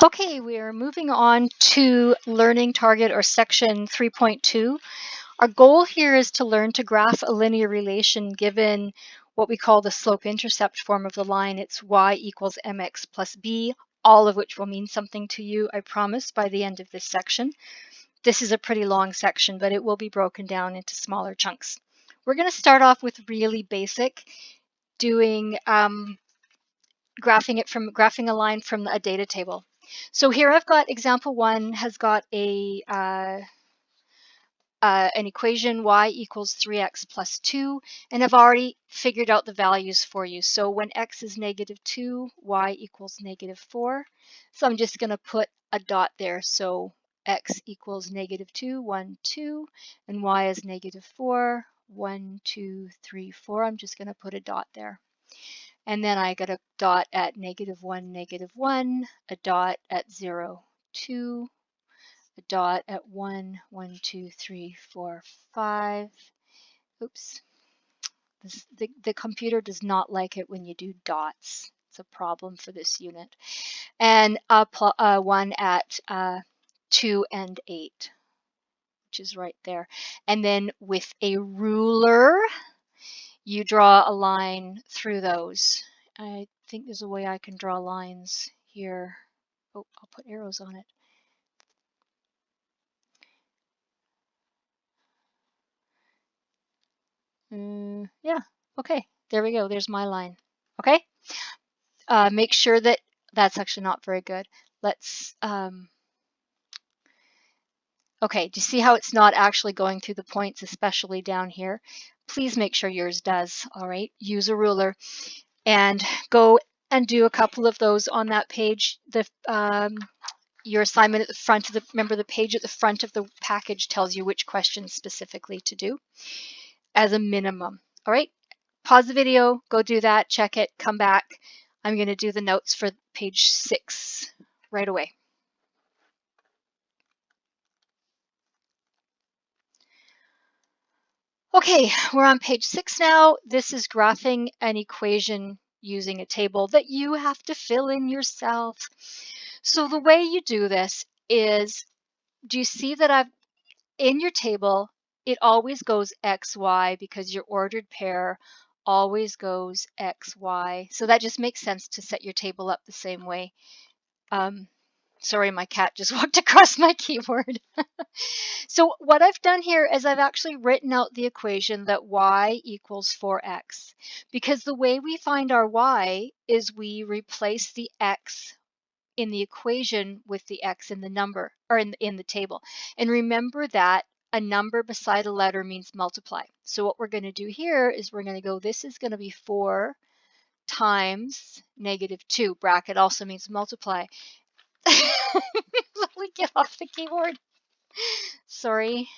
Okay, we are moving on to learning target or section 3.2. Our goal here is to learn to graph a linear relation given what we call the slope-intercept form of the line. It's y equals mx plus b, all of which will mean something to you, I promise, by the end of this section. This is a pretty long section, but it will be broken down into smaller chunks. We're going to start off with really basic, doing graphing a line from a data table. So here I've got example 1 has got an equation y equals 3x plus 2, and I've already figured out the values for you. So when x is -2, y equals -4. So I'm just going to put a dot there. So x equals -2, 1, 2, and y is -4, 1, 2, 3, 4. I'm just going to put a dot there. And then I got a dot at -1, -1, a dot at 0, 2, a dot at 1, 1, 2, 3, 4, 5. Oops. The computer does not like it when you do dots. It's a problem for this unit. And one at 2 and 8, which is right there. And then with a ruler, you draw a line through those. I think there's a way I can draw lines here. Oh, I'll put arrows on it. Yeah, okay, there we go. There's my line. Okay, make sure that that's actually not very good. Let's, okay, do you see how it's not actually going through the points, especially down here? Please make sure yours does, all right? Use a ruler and go and do a couple of those on that page. Your assignment at the front of the, remember the page at the front of the package tells you which questions specifically to do as a minimum. All right, pause the video, go do that, check it, come back. I'm going to do the notes for page 6 right away. Okay, we're on page 6 now. This is graphing an equation using a table that you have to fill in yourself. So the way you do this is, do you see that I've in your table, it always goes x, y because your ordered pair always goes x, y. So that just makes sense to set your table up the same way. Sorry, my cat just walked across my keyboard. So what I've done here is I've actually written out the equation that y equals 4x, because the way we find our y is we replace the x in the equation with the x in the number, or in the table. And remember that a number beside a letter means multiply. So what we're going to do here is we're going to go, this is going to be 4 times -2. Bracket also means multiply. Let me get off the keyboard. Sorry.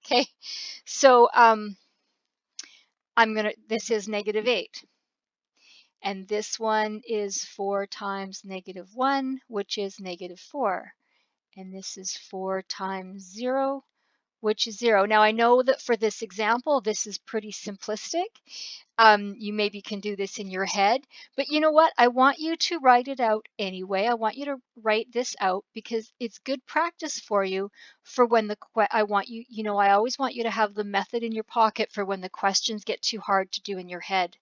Okay. So this is -8. And this one is 4 times -1, which is -4. And this is 4 times 0, which is 0. Now I know that for this example, this is pretty simplistic. You maybe can do this in your head, but you know what? I want you to write it out anyway. I want you to write this out because it's good practice for you for when I always want you to have the method in your pocket for when the questions get too hard to do in your head.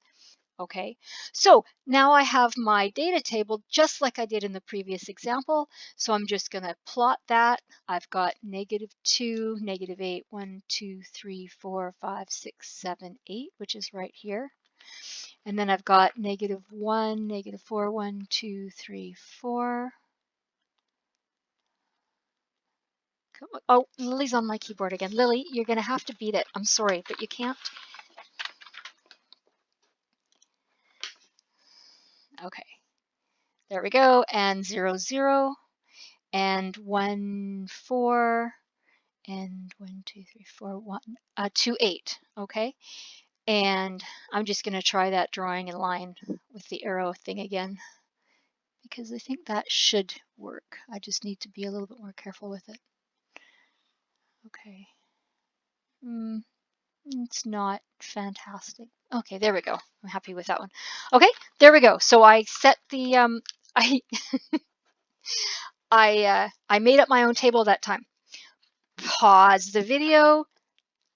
Okay, so now I have my data table just like I did in the previous example. So I'm just going to plot that. I've got -2, -8, 1, 2, 3, 4, 5, 6, 7, 8, which is right here. And then I've got -1, -4, 1, 2, 3, 4. Oh, Lily's on my keyboard again. Lily, you're going to have to beat it. I'm sorry, but you can't. Okay, there we go. And 0, 0. And 1, 4, and 1, 2, 3, 4, 1, 2, 8. Okay, and I'm just going to try that drawing in line with the arrow thing again because I think that should work. I just need to be a little bit more careful with it. Okay, it's not fantastic. Okay, there we go. I'm happy with that one. Okay, there we go. So I set the I I made up my own table that time. Pause the video,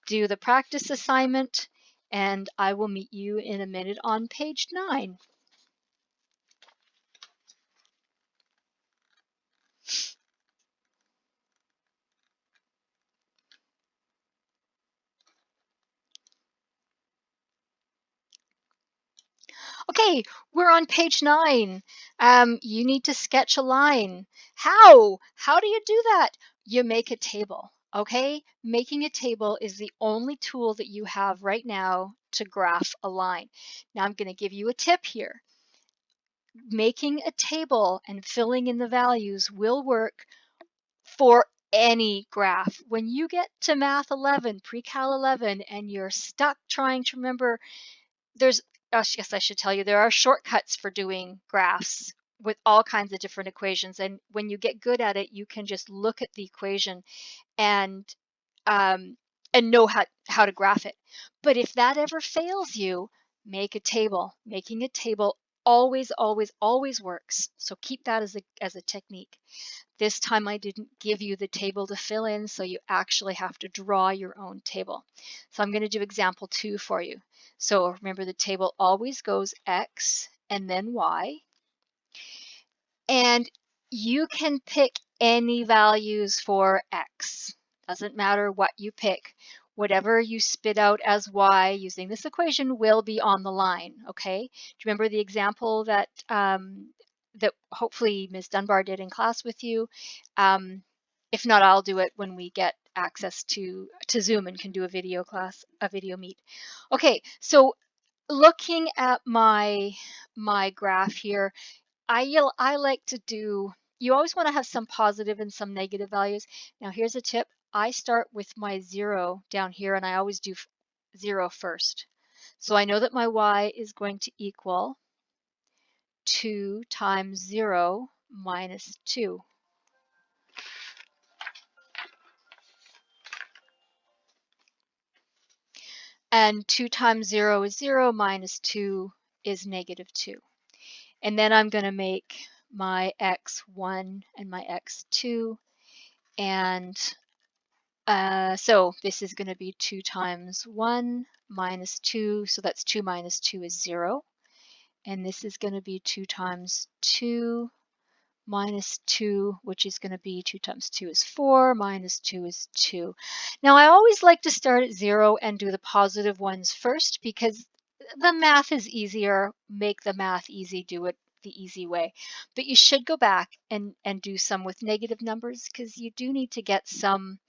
do the practice assignment, and I will meet you in a minute on page 9. Okay, we're on page 9. You need to sketch a line. How? How do you do that? You make a table. Okay, making a table is the only tool that you have right now to graph a line. Now I'm going to give you a tip here. Making a table and filling in the values will work for any graph. When you get to Math 11, Pre-Cal 11, and you're stuck trying to remember, there's, oh, yes, I should tell you, there are shortcuts for doing graphs with all kinds of different equations. And when you get good at it, you can just look at the equation and um, know how to graph it. But if that ever fails you, make a table. Making a table always, always, always works. So keep that as a technique. This time I didn't give you the table to fill in, so you actually have to draw your own table. So I'm going to do example 2 for you. So remember, the table always goes X and then Y. And you can pick any values for X. Doesn't matter what you pick. Whatever you spit out as Y using this equation will be on the line, okay? Do you remember the example that that hopefully Ms. Dunbar did in class with you? If not, I'll do it when we get access to Zoom and can do a video class, a video meet. Okay, so looking at my graph here, I like to do, you always want to have some positive and some negative values. Now here's a tip. I start with my 0 down here, and I always do 0 first. So I know that my y is going to equal 2 times 0 minus 2. And 2 times 0 is 0, minus 2 is negative 2. And then I'm going to make my x1 and my x2, and so this is going to be 2 times 1 minus 2, so that's 2 minus 2 is 0. And this is going to be 2 times 2 minus 2, which is going to be 2 times 2 is 4, minus 2 is 2. Now I always like to start at 0 and do the positive ones first, because the math is easier. Make the math easy, do it the easy way. But you should go back and do some with negative numbers, because you do need to get some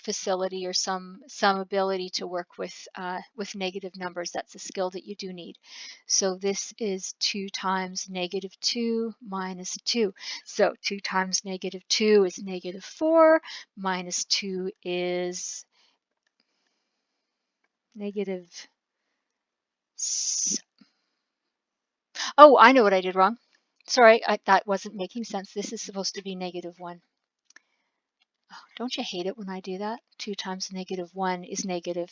facility or some ability to work with negative numbers. That's a skill that you do need. So this is 2 times negative 2 minus 2. So 2 times negative 2 is negative 4, minus 2 is negative. Oh, I know what I did wrong. Sorry, that wasn't making sense. This is supposed to be negative 1. Oh, don't you hate it when I do that? 2 times negative 1 is negative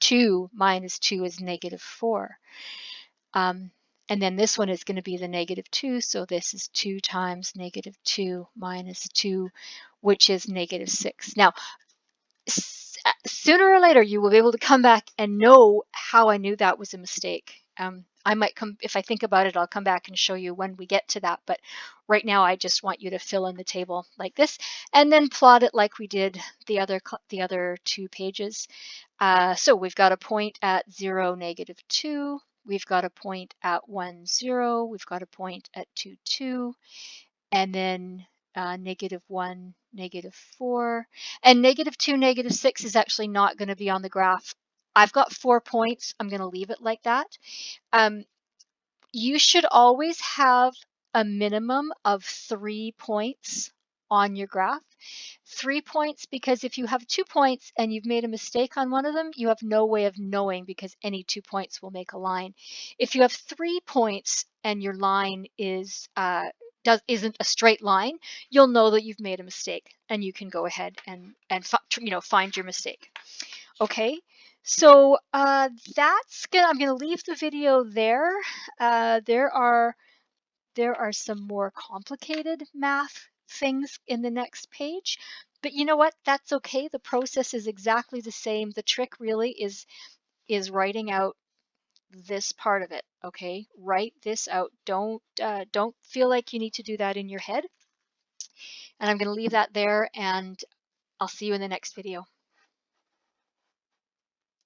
2, minus 2 is negative 4. And then this one is going to be the negative 2, so this is 2 times negative 2 minus 2, which is negative 6. Now, sooner or later, you will be able to come back and know how I knew that was a mistake. I might come, if I think about it, I'll come back and show you when we get to that. But right now, I just want you to fill in the table like this, and then plot it like we did the other 2 pages. So we've got a point at 0, negative 2. We've got a point at 1, 0. We've got a point at 2, 2. And then negative 1, negative 4. And negative 2, negative 6 is actually not going to be on the graph. I've got 4 points. I'm going to leave it like that. You should always have a minimum of 3 points on your graph. 3 points, because if you have 2 points and you've made a mistake on one of them, you have no way of knowing, because any 2 points will make a line. If you have 3 points and your line is isn't a straight line, you'll know that you've made a mistake, and you can go ahead and find your mistake. Okay, So I'm gonna leave the video there. There are some more complicated math things in the next page, but you know what? That's okay. The process is exactly the same. The trick really is writing out this part of it. Okay, write this out. Don't feel like you need to do that in your head. And I'm going to leave that there, and I'll see you in the next video.